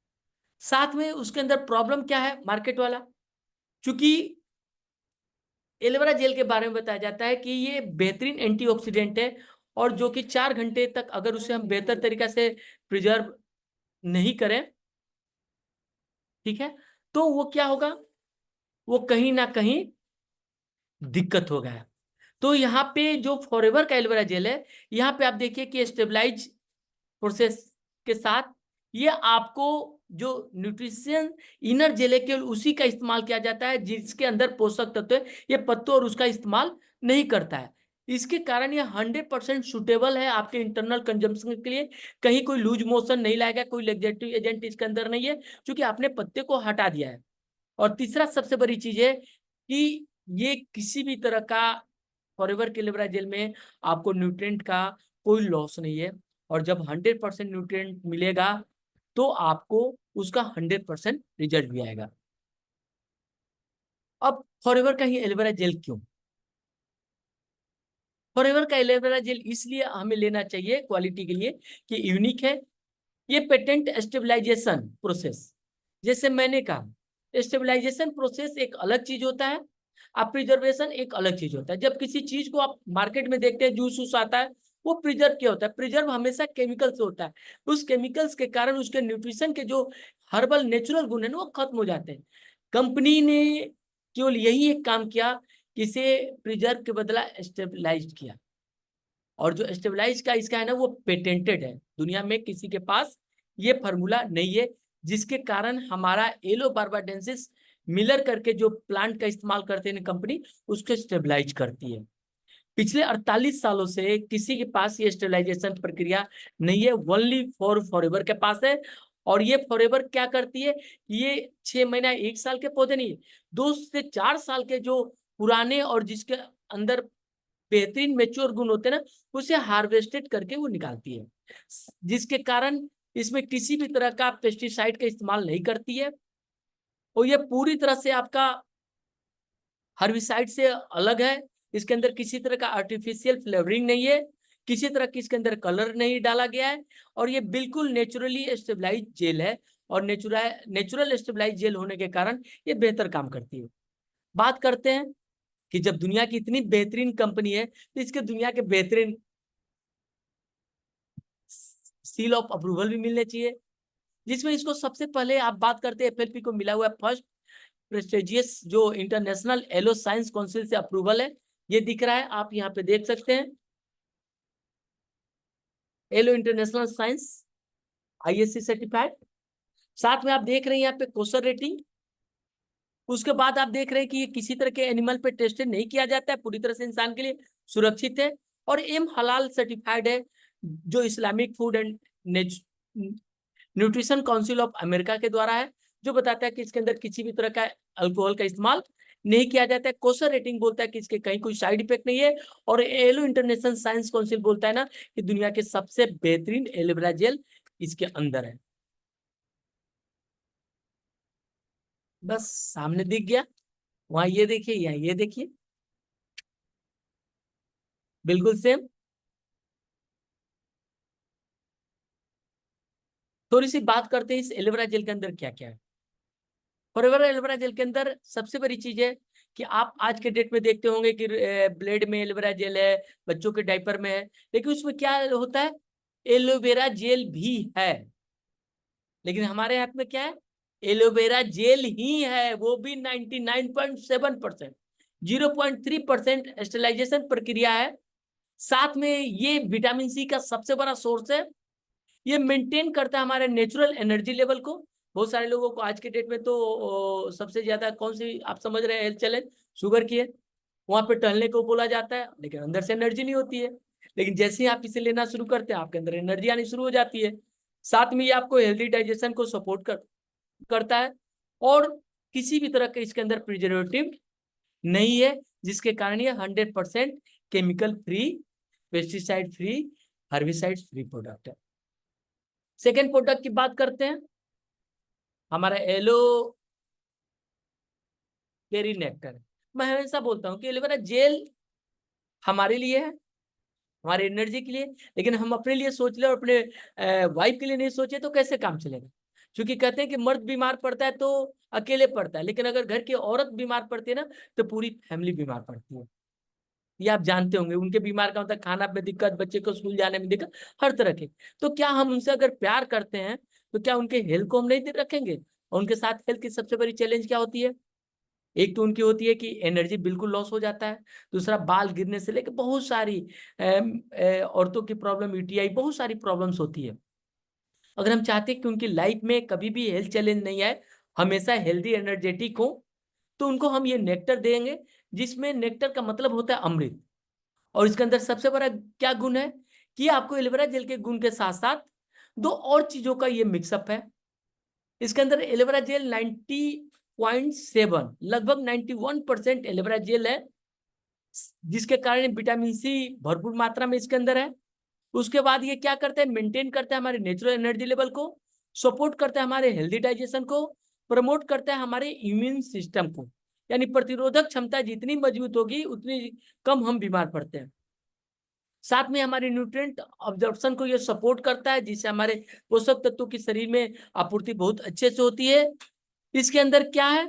साथ में उसके अंदर प्रॉब्लम क्या है मार्केट वाला, क्योंकि एलोवेरा जेल के बारे में बताया जाता है कि ये बेहतरीन एंटीऑक्सीडेंट है, और जो कि 4 घंटे तक अगर उसे हम बेहतर तरीका से प्रिजर्व नहीं करें, ठीक है, तो वो क्या होगा, वो कहीं ना कहीं दिक्कत होगा। तो यहाँ पे जो फॉरएवर का एलोवेरा जेल है, यहाँ पे आप देखिए कि स्टेबलाइज प्रोसेस के साथ ये आपको जो न्यूट्रिशन इनर जेल है, केवल उसी का इस्तेमाल किया जाता है जिसके अंदर पोषक तत्व है, ये पत्तों और उसका इस्तेमाल नहीं करता है। इसके कारण ये 100% सुटेबल है आपके इंटरनल कंजम्पशन के लिए। कहीं कोई लूज मोशन नहीं लाएगा, कोई लैक्सेटिव एजेंट इसके अंदर नहीं है, क्योंकि आपने पत्ते को हटा दिया है। और तीसरा सबसे बड़ी चीज है कि ये किसी भी तरह का फॉरएवर के एलोवेरा जेल में आपको न्यूट्रिएंट का कोई लॉस नहीं है। और जब 100% न्यूट्रिएंट मिलेगा, तो आपको उसका 100% रिजल्ट भी आएगा। अब फॉरएवर का ही एलोवेरा जेल क्यों? फॉरएवर का एलोवेरा जेल इसलिए हमें लेना चाहिए क्वालिटी के लिए कि यूनिक है। ये पेटेंट स्टेबलाइजेशन प्रोसेस, जैसे मैंने कहा, स्टेबलाइजेशन प्रोसेस एक अलग चीज होता है, आप प्रिजर्वेशन एक अलग चीज होता है। जब किसी चीज को आप मार्केट में देखते हैं, जूस वूस आता है, वो प्रिजर्व क्या होता है? प्रिजर्व हमेशा केमिकल से होता है। उस केमिकल्स के कारण उसके न्यूट्रिशन के जो हर्बल नेचुरल गुण है ना, वो खत्म हो जाते हैं। कंपनी ने केवल यही एक काम किया कि इसे प्रिजर्व के बदला स्टेबलाइज किया। और जो स्टेबलाइज का इसका है ना, वो पेटेंटेड है, दुनिया में किसी के पास ये फार्मूला नहीं है, जिसके कारण हमारा एलो बार्बाडेंसिस मिलर करके जो प्लांट का इस्तेमाल करते हैं कंपनी, उसको स्टेबलाइज करती है। पिछले 48 सालों से किसी के पास ये स्टेबलाइजेशन प्रक्रिया नहीं है, ओनली फॉरएवर के पास है। और ये फॉरएवर क्या करती है, ये 6 महीना 1 साल के पौधे नहीं, 2 से 4 साल के जो पुराने और जिसके अंदर बेहतरीन मेच्योर गुण होते हैं ना, उसे हार्वेस्टेड करके वो निकालती है, जिसके कारण इसमें किसी भी तरह का पेस्टिसाइड का इस्तेमाल नहीं करती है। और ये पूरी तरह से आपका हर्बिसाइड से अलग है। इसके अंदर किसी तरह का आर्टिफिशियल फ्लेवरिंग नहीं है, किसी तरह की इसके अंदर कलर नहीं डाला गया है और ये बिल्कुल नेचुरली स्टेबलाइज जेल है और नेचुरल स्टेबलाइज जेल होने के कारण ये बेहतर काम करती है। बात करते हैं कि जब दुनिया की इतनी बेहतरीन कंपनी है तो इसके दुनिया के बेहतरीन सील ऑफ अप्रूवल भी मिलने चाहिए, जिसमें इसको सबसे पहले आप बात करते हैं एफएलपी को मिला हुआ है फर्स्ट प्रेस्टिजियस जो इंटरनेशनल एलो साइंस काउंसिल से अप्रूवल है। ये दिख रहा है, आप यहाँ पे देख सकते हैं एलो इंटरनेशनल साइंस आईएससी सर्टिफाइड। साथ में आप देख रहे हैं यहाँ पे कोसर रेटिंग। उसके बाद आप देख रहे हैं कि ये किसी तरह के एनिमल पे टेस्टेड नहीं किया जाता है, पूरी तरह से इंसान के लिए सुरक्षित है और एम हलाल सर्टिफाइड है, जो Islamic food and nutrition council of America के द्वारा है, जो बताता है कि इसके अंदर किसी भी तरह का अल्कोहल का इस्तेमाल नहीं किया जाता है। कोसर रेटिंग बोलता है कि इसके कहीं कोई साइड इफेक्ट नहीं है और एलो इंटरनेशनल साइंस काउंसिल बोलता है ना कि दुनिया के सबसे बेहतरीन एलोवेरा जेल इसके अंदर है। बस सामने दिख गया, वहां ये देखिए, यहाँ ये देखिए, बिल्कुल सेम। थोड़ी सी बात करते हैं इस एलोवेरा जेल के अंदर क्या क्या है। फॉरएवर एलोवेरा जेल के अंदर सबसे बड़ी चीज है कि आप आज के डेट में देखते होंगे कि ब्लेड में एलोवेरा जेल है, बच्चों के डायपर में है, लेकिन उसमें क्या होता है, एलोवेरा जेल भी है, लेकिन हमारे हाथ में क्या है, एलोवेरा जेल ही है, वो भी 99.7%, 0.3% स्टेलाइजेशन प्रक्रिया है। साथ में ये विटामिन सी का सबसे बड़ा सोर्स है, ये मेंटेन करता है हमारे नेचुरल एनर्जी लेवल को। बहुत सारे लोगों को आज के डेट में तो सबसे ज्यादा कौन सी आप समझ रहे हैं हेल्थ चैलेंज, शुगर की है। वहां पे टहलने को बोला जाता है लेकिन अंदर से एनर्जी नहीं होती है, लेकिन जैसे ही आप इसे लेना शुरू करते हैं आपके अंदर एनर्जी आनी शुरू हो जाती है। साथ में ये आपको हेल्दी डाइजेशन को सपोर्ट करता है और किसी भी तरह के इसके अंदर प्रिजर्वेटिव नहीं है, जिसके कारण ये 100% chemical free, pesticide free, herbicide free product है। सेकेंड प्रोडक्ट की बात करते हैं, हमारा एलो बेरी नेक्टर। मैं हमेशा बोलता हूँ कि एलोवेरा जेल हमारे लिए है, हमारे एनर्जी के लिए, लेकिन हम अपने लिए सोच ले और अपने वाइफ के लिए नहीं सोचे तो कैसे काम चलेगा। क्योंकि कहते हैं कि मर्द बीमार पड़ता है तो अकेले पड़ता है, लेकिन अगर घर की औरत बीमार पड़ती है ना तो पूरी फैमिली बीमार पड़ती है। ये आप जानते होंगे, उनके बीमार का मतलब खाना में दिक्कत, बच्चे को स्कूल जाने में दिक्कत, हर तरह के। तो क्या हम उनसे अगर प्यार करते हैं तो क्या उनके हेल्थ को हम नहीं रखेंगे। और उनके साथ हेल्थ की सबसे बड़ी चैलेंज क्या होती है, एक तो उनकी होती है कि एनर्जी बिल्कुल लॉस हो जाता है, दूसरा बाल गिरने से लेकर बहुत सारी औरतों की प्रॉब्लम, यूटीआई, बहुत सारी प्रॉब्लम्स होती है। अगर हम चाहते हैं कि उनकी लाइफ में कभी भी हेल्थ चैलेंज नहीं आए, हमेशा हेल्दी एनर्जेटिक हो, तो उनको हम ये नेक्टर देंगे, जिसमें नेक्टर का मतलब होता है अमृत। और इसके अंदर सबसे बड़ा क्या गुण है कि आपको एलोवेरा जेल के गुण के साथ साथ दो और चीजों का ये मिक्सअप है। इसके अंदर एलोवेरा जेल 90.7, लगभग 91% एलोवेरा जेल है, जिसके कारण विटामिन सी भरपूर मात्रा में इसके अंदर है। उसके बाद ये क्या करता है, मेंटेन करता है हमारे नेचुरल एनर्जी लेवल को, सपोर्ट करता है हमारे हेल्दी डाइजेशन को, प्रमोट करता है हमारे इम्यून सिस्टम को, यानी प्रतिरोधक क्षमता जितनी मजबूत होगी उतनी कम हम बीमार पड़ते हैं। साथ में हमारे न्यूट्रिएंट ऑब्जॉर्प्शन को ये सपोर्ट करता है, जिससे हमारे पोषक तत्वों की शरीर में आपूर्ति बहुत अच्छे से होती है। इसके अंदर क्या है,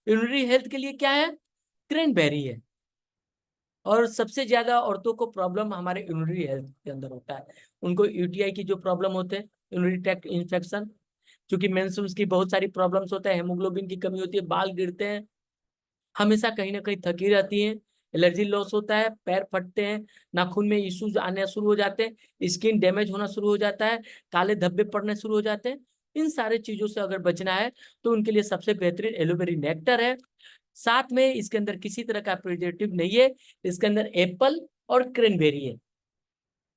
यूरिनरी हेल्थ के लिए क्या है, क्रैनबेरी है। और सबसे ज्यादा औरतों को प्रॉब्लम हमारे यूरिनरी हेल्थ के अंदर होता है, उनको यूटीआई की जो प्रॉब्लम होते हैं, यूरिनरी ट्रैक्ट इन्फेक्शन, क्योंकि मेंस्ट्रुअल्स की बहुत सारी प्रॉब्लम्स होता है, हेमोग्लोबिन की कमी होती है, बाल गिरते हैं, हमेशा कहीं ना कहीं थकी रहती हैं, एलर्जी लॉस होता है, पैर फटते हैं, नाखून में इश्यूज आने शुरू हो जाते हैं, स्किन डैमेज होना शुरू हो जाता है, काले धब्बे पड़ने शुरू हो जाते हैं। इन सारे चीजों से अगर बचना है तो उनके लिए सबसे बेहतरीन एलोवेरी नेक्टर है। साथ में इसके अंदर किसी तरह का प्रिजर्वेटिव नहीं है, इसके अंदर एप्पल और क्रैनबेरी है।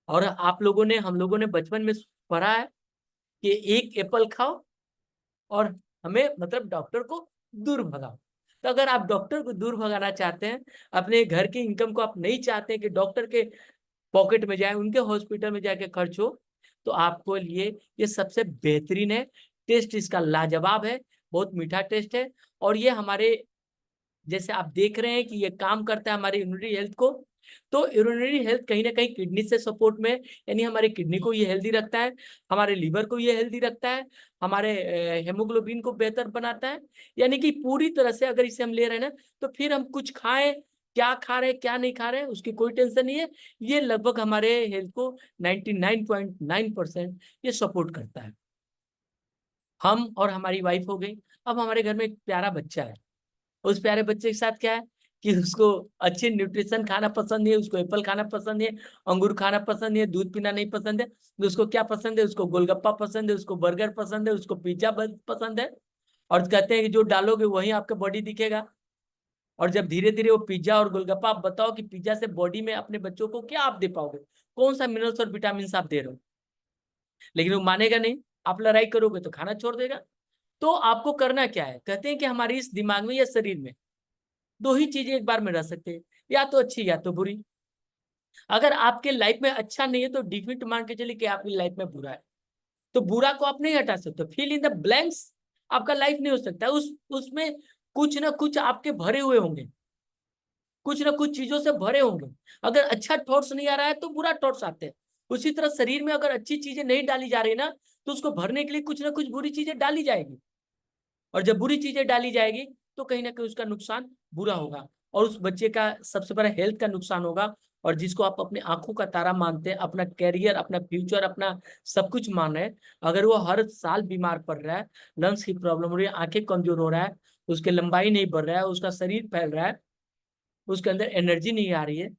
और आप लोगों ने, हम लोगों ने बचपन में पढ़ा है कि एक एप्पल खाओ और हमें मतलब डॉक्टर को दूर भगाओ। तो अगर आप डॉक्टर को दूर भगाना चाहते हैं, अपने घर की इनकम को आप नहीं चाहते कि डॉक्टर के पॉकेट में जाए, उनके हॉस्पिटल में जाके खर्च हो, तो आपको लिए ये सबसे बेहतरीन है। टेस्ट इसका लाजवाब है, बहुत मीठा टेस्ट है, और ये हमारे, जैसे आप देख रहे हैं कि ये काम करता है हमारी इम्यूनिटी हेल्थ को, तो यूरिनरी हेल्थ कहीं ना कहीं किडनी से सपोर्ट में, यानी हमारे किडनी को ये हेल्दी रखता है, हमारे लीवर को ये हेल्दी रखता है, हमारे हेमोग्लोबिन को बेहतर बनाता है। यानी कि पूरी तरह से अगर इसे हम ले रहे हैं ना, तो फिर हम कुछ खाएं, क्या खा रहे हैं क्या नहीं खा रहे हैं उसकी कोई टेंशन नहीं है। ये लगभग हमारे हेल्थ को 99.9% ये सपोर्ट करता है। हम और हमारी वाइफ हो गई। अब हमारे घर में एक प्यारा बच्चा है। उस प्यारे बच्चे के साथ क्या है कि उसको अच्छे न्यूट्रिशन खाना पसंद है, उसको एप्पल खाना पसंद है, अंगूर खाना पसंद है, दूध पीना नहीं पसंद है। तो उसको क्या पसंद है? उसको गोलगप्पा पसंद है, उसको बर्गर पसंद है, उसको पिज्जा पसंद है। और कहते हैं कि जो डालोगे वही आपका बॉडी दिखेगा। और जब धीरे धीरे वो पिज्जा और गोलगप्पा, आप बताओ कि पिज्जा से बॉडी में अपने बच्चों को क्या आप दे पाओगे? कौन सा मिनरल्स और विटामिन आप दे रहे हो? लेकिन वो मानेगा नहीं। आप लड़ाई करोगे तो खाना छोड़ देगा। तो आपको करना क्या है? कहते हैं कि हमारी इस दिमाग में या शरीर में दो ही चीजें एक बार में रह सकते हैं, या तो अच्छी या तो बुरी। अगर आपके लाइफ में अच्छा नहीं है तो डिफिट मान के चलिए कि आपकी लाइफ में बुरा है। तो बुरा को आप नहीं हटा सकते, फिल इन द ब्लैंक्स। आपका लाइफ नहीं हो सकता उसमें कुछ ना कुछ आपके भरे हुए होंगे, कुछ ना कुछ चीजों से भरे होंगे। अगर अच्छा थॉट्स नहीं आ रहा है तो बुरा थॉट्स आते हैं। उसी तरह शरीर में अगर अच्छी चीजें नहीं डाली जा रही ना, तो उसको भरने के लिए कुछ ना कुछ बुरी चीजें डाली जाएगी। और जब बुरी चीजें डाली जाएगी तो कहीं ना कहीं उसका नुकसान बुरा होगा, और उस बच्चे का सबसे बड़ा हेल्थ का नुकसान होगा। और जिसको आप अपने आंखों का तारा मानते हैं, अपना कैरियर, अपना फ्यूचर, अपना सब कुछ मान रहे हैं, अगर वो हर साल बीमार पड़ रहा है, लंग्स की प्रॉब्लम हो रही है, आंखें कमजोर हो रहा है, उसके लंबाई नहीं बढ़ रहा है, उसका शरीर फैल रहा है, उसके अंदर एनर्जी नहीं आ रही है,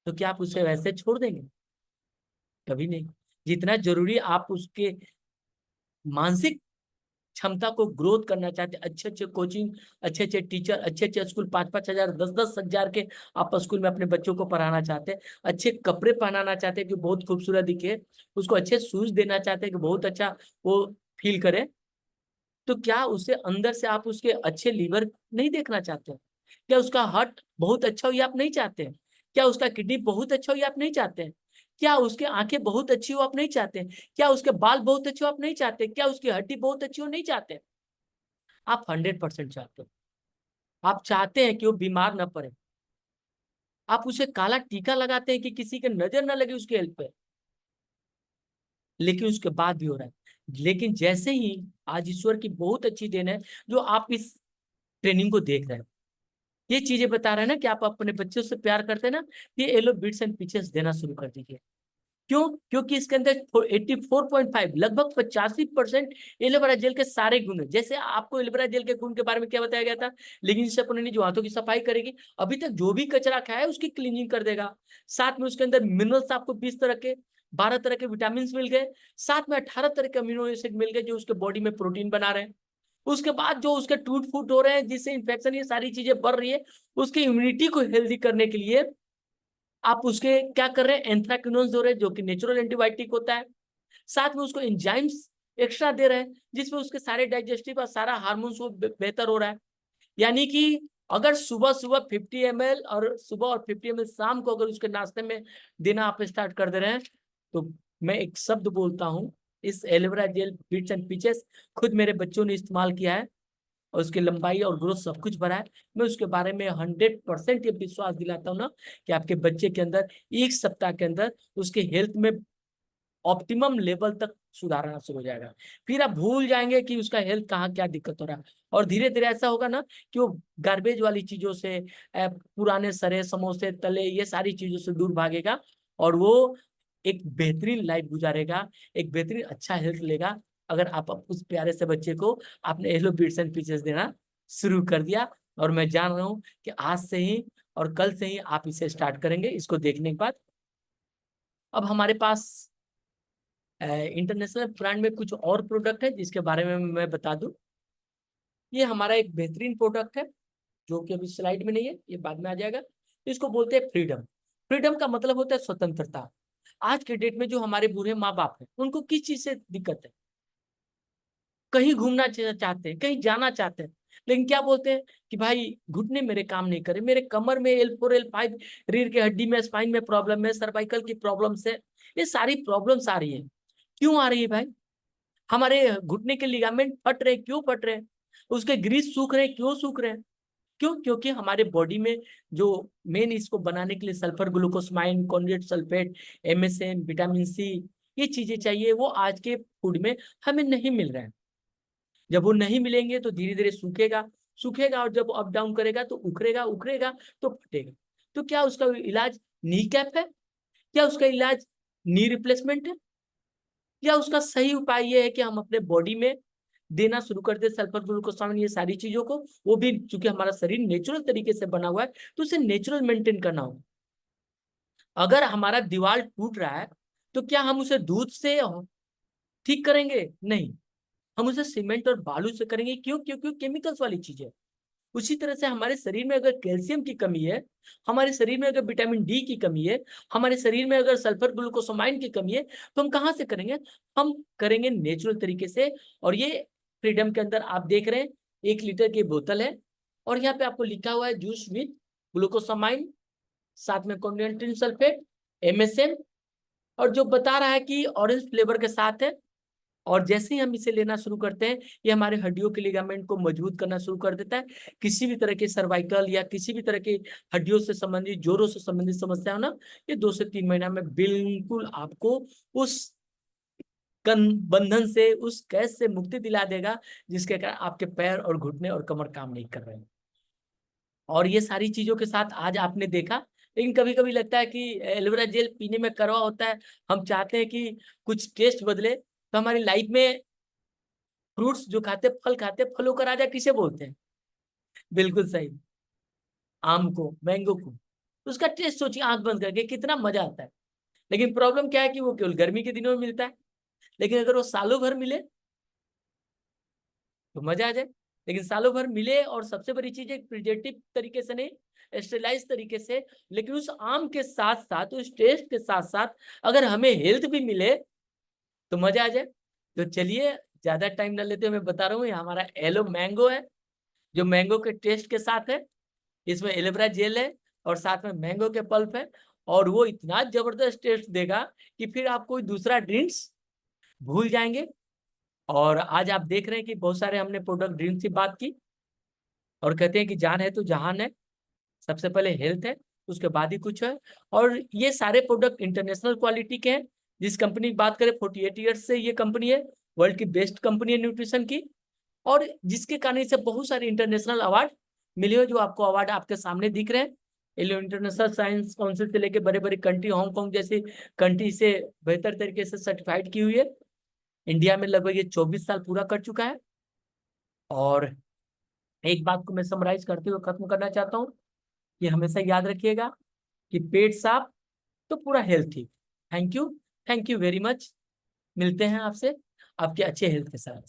तो क्या आप उसे वैसे छोड़ देंगे? कभी नहीं। जितना जरूरी आप उसके मानसिक क्षमता को ग्रोथ करना चाहते हैं, अच्छे अच्छे कोचिंग, अच्छे अच्छे टीचर, अच्छे अच्छे स्कूल, 5-5 हजार, 10-10 हजार के आप स्कूल में अपने बच्चों को पढ़ाना चाहते हैं, अच्छे कपड़े पहनाना चाहते हैं कि बहुत खूबसूरत दिखे, उसको अच्छे शूज देना चाहते हैं कि बहुत अच्छा वो फील करे, तो क्या उसे अंदर से आप उसके अच्छे लीवर नहीं देखना चाहते? क्या उसका हार्ट बहुत अच्छा हो ये आप नहीं चाहते हैं? क्या उसका किडनी बहुत अच्छा हो ये आप नहीं चाहते हैं? क्या उसके आंखें बहुत अच्छी हो आप नहीं चाहते हैं? क्या उसके बाल बहुत अच्छे हो आप नहीं चाहते? क्या उसकी हड्डी बहुत अच्छी हो नहीं चाहते? आप 100% चाहते हो। आप चाहते हैं कि वो बीमार ना पड़े। आप उसे काला टीका लगाते हैं कि किसी के नजर ना लगे उसके हेल्थ पे, लेकिन उसके बाद भी हो रहा है। लेकिन जैसे ही आज ईश्वर की बहुत अच्छी देन है जो आप इस ट्रेनिंग को देख रहे हैं, ये चीजें बता रहे हैं ना कि आप अपने बच्चों से प्यार करते हैं ना, ये एलो बिट्स एंड पिक्चर्स देना शुरू कर दीजिए। क्यों? क्योंकि इसके अंदर 84.5, लगभग 85% एलोवेरा जेल के सारे गुण हैं। जैसे आपको एलोवेरा जेल के गुण के बारे में क्या बताया गया था? लेकिन सपोनिनी जो हाथों की सफाई करेगी, अभी तक जो भी कचरा खाया है उसकी क्लीनिंग कर देगा। साथ में उसके अंदर मिनरल्स आपको 20 तरह के, 12 तरह के विटामिन मिल गए, साथ में 18 तरह के अमीनो एसिड मिल गए जो उसके बॉडी में प्रोटीन बना रहे हैं। उसके बाद जो उसके टूट फूट हो रहे हैं जिससे इन्फेक्शन, ये सारी चीजें बढ़ रही है, उसकी इम्यूनिटी को हेल्दी करने के लिए आप उसके क्या कर रहे हैं? एंथ्राक्विनोन दे रहे हैं जो कि नेचुरल एंटीबायोटिक होता है। साथ में उसको एंजाइम्स एक्स्ट्रा दे रहे हैं जिसमें उसके सारे डाइजेस्टिव और सारा हार्मोन्स वो बेहतर हो रहा है। यानी कि अगर सुबह सुबह 50 ml और सुबह और 50 ml शाम को अगर उसके नाश्ते में देना आप स्टार्ट कर दे रहे हैं, तो मैं एक शब्द बोलता हूँ, इस aloe vera gel bits and peaches खुद मेरे बच्चों ने इस्तेमाल किया है और उसकी लंबाई और ग्रोथ सब कुछ बढ़ा है। मैं उसके बारे में 100% ये विश्वास दिलाता हूँ ना कि आपके बच्चे के अंदर एक सप्ताह के अंदर उसके हेल्थ में ऑप्टिमम लेवल तक सुधार आना शुरू हो जाएगा। फिर आप भूल जाएंगे कि उसका हेल्थ कहाँ क्या दिक्कत हो रहा है। और धीरे धीरे ऐसा होगा ना कि वो गार्बेज वाली चीजों से, पुराने सरे समोसे तले ये सारी चीजों से दूर भागेगा, और वो एक बेहतरीन लाइफ गुजारेगा, एक बेहतरीन अच्छा हेल्थ लेगा। अगर आप उस प्यारे से बच्चे को आपने एलो बिट्स एंड पीसेस देना शुरू कर दिया, और मैं जान रहा हूँ कि आज से ही और कल से ही आप इसे स्टार्ट करेंगे इसको देखने के बाद। अब हमारे पास इंटरनेशनल ब्रांड में कुछ और प्रोडक्ट है जिसके बारे में मैं बता दूं। ये हमारा एक बेहतरीन प्रोडक्ट है जो कि अभी स्लाइड में नहीं है, ये बाद में आ जाएगा। इसको बोलते हैं फ्रीडम। फ्रीडम का मतलब होता है स्वतंत्रता। आज के डेट में जो हमारे बूढ़े माँ बाप हैं उनको किस चीज से दिक्कत है? कहीं घूमना चाहते हैं, कहीं जाना चाहते हैं, लेकिन क्या बोलते हैं कि भाई घुटने मेरे काम नहीं करे, मेरे कमर में L4 L5, रीढ़ की हड्डी में, स्पाइन में प्रॉब्लम है, सर्वाइकल की प्रॉब्लम है। ये सारी प्रॉब्लम्स आ रही है। क्यों आ रही है भाई? हमारे घुटने के लिगामेंट फट रहे, क्यों फट रहे? उसके ग्रीस सूख रहे, क्यों सूख रहे? क्यों? क्योंकि हमारे बॉडी में जो मेन इसको बनाने के लिए sulphur glucosamine, conjugate sulphate, MSM, vitamin C, ये चीजें चाहिए, वो आज के फूड में हमें नहीं मिल रहा है। जब वो नहीं मिलेंगे तो धीरे धीरे सूखेगा, सूखेगा, और जब अप डाउन करेगा तो उखड़ेगा, उखड़ेगा तो फटेगा। तो क्या उसका इलाज नी कैप है? क्या उसका इलाज नी रिप्लेसमेंट है? या उसका सही उपाय ये है कि हम अपने बॉडी में देना शुरू कर दे सल्फर ग्लूकोसामिन, ये सारी चीजों को। वो भी चूंकि हमारा शरीर नेचुरल तरीके से बना हुआ है, तो उसे नेचुरल मेंटेन करना होगा। अगर हमारा दीवार टूट रहा है तो क्या हम उसे दूध से ठीक करेंगे? नहीं, हम उसे सीमेंट और बालू से करेंगे। क्यों? क्योंकि केमिकल्स वाली चीज है। उसी तरह से हमारे शरीर में अगर कैल्शियम की कमी है, हमारे शरीर में अगर विटामिन डी की कमी है, हमारे शरीर में अगर सल्फर ग्लूकोसामाइन की कमी है, तो हम कहाँ से करेंगे? हम करेंगे नेचुरल तरीके से। और ये फ्रीडम के अंदर आप देख रहे हैं 1 लीटर की बोतल है, और यहाँ पे आपको लिखा हुआ है जूस विद ग्लूकोसामाइन, साथ में कॉन्डेंटेड सल्फेट, MSM, और जो बता रहा है कि ऑरेंज फ्लेवर के साथ है। और जैसे ही हम इसे लेना शुरू करते हैं, ये हमारे हड्डियों के लिगामेंट को मजबूत करना शुरू कर देता है। किसी भी तरह के सर्वाइकल या किसी भी तरह के हड्डियों से संबंधित, जोड़ों से संबंधित समस्या हो ना, ये 2 से 3 महीना में बिल्कुल आपको उस बंधन से, उस कैद से मुक्ति दिला देगा, जिसके कारण आपके पैर और घुटने और कमर काम नहीं कर रहे हैं। और ये सारी चीजों के साथ आज आपने देखा, लेकिन कभी कभी लगता है कि एलोवेरा जेल पीने में कड़वा होता है, हम चाहते हैं कि कुछ टेस्ट बदले। तो हमारी लाइफ में फ्रूट्स जो खाते, फल खाते, फलों का राजा किसे बोलते हैं? बिल्कुल सही, आम को, मैंगो को। तो उसका टेस्ट सोचिए आंख बंद करके कितना मजा आता है। लेकिन प्रॉब्लम क्या है कि वो केवल गर्मी के दिनों में मिलता है। लेकिन अगर वो सालों भर मिले तो मजा आ जाए। लेकिन सालों भर मिले, और सबसे बड़ी चीज है प्रिजर्वेटिव तरीके से नहीं, स्टेलाइज तरीके से, लेकिन उस आम के साथ साथ, उस टेस्ट के साथ साथ अगर हमें हेल्थ भी मिले तो मजा आ जाए। तो चलिए, ज्यादा टाइम न लेते हुए मैं बता रहा हूँ, ये हमारा येलो मैंगो है, जो मैंगो के टेस्ट के साथ है। इसमें एलोवेरा जेल है और साथ में मैंगो के पल्प है, और वो इतना जबरदस्त टेस्ट देगा कि फिर आप कोई दूसरा ड्रिंक्स भूल जाएंगे। और आज आप देख रहे हैं कि बहुत सारे हमने प्रोडक्ट ड्रिंक्स की बात की, और कहते हैं कि जान है तो जहान है। सबसे पहले हेल्थ है, उसके बाद ही कुछ है। और ये सारे प्रोडक्ट इंटरनेशनल क्वालिटी के हैं। जिस कंपनी की बात करें, 48 ईयर्स से ये कंपनी है, वर्ल्ड की बेस्ट कंपनी है न्यूट्रिशन की, और जिसके कारण इसे बहुत सारे इंटरनेशनल अवार्ड मिले हो, जो आपको अवार्ड आपके सामने दिख रहे हैं। इंटरनेशनल साइंस काउंसिल से लेकर बड़े बड़े कंट्री, हांगकांग जैसी कंट्री से बेहतर तरीके से सर्टिफाइड की हुई है। इंडिया में लगभग ये 24 साल पूरा कर चुका है। और एक बात को मैं समराइज करते हुए खत्म करना चाहता हूँ कि हमेशा याद रखिएगा कि पेट साफ तो पूरा हेल्थ ठीक। Thank you, thank you very much. मिलते हैं आपसे आपके अच्छे हेल्थ के साथ।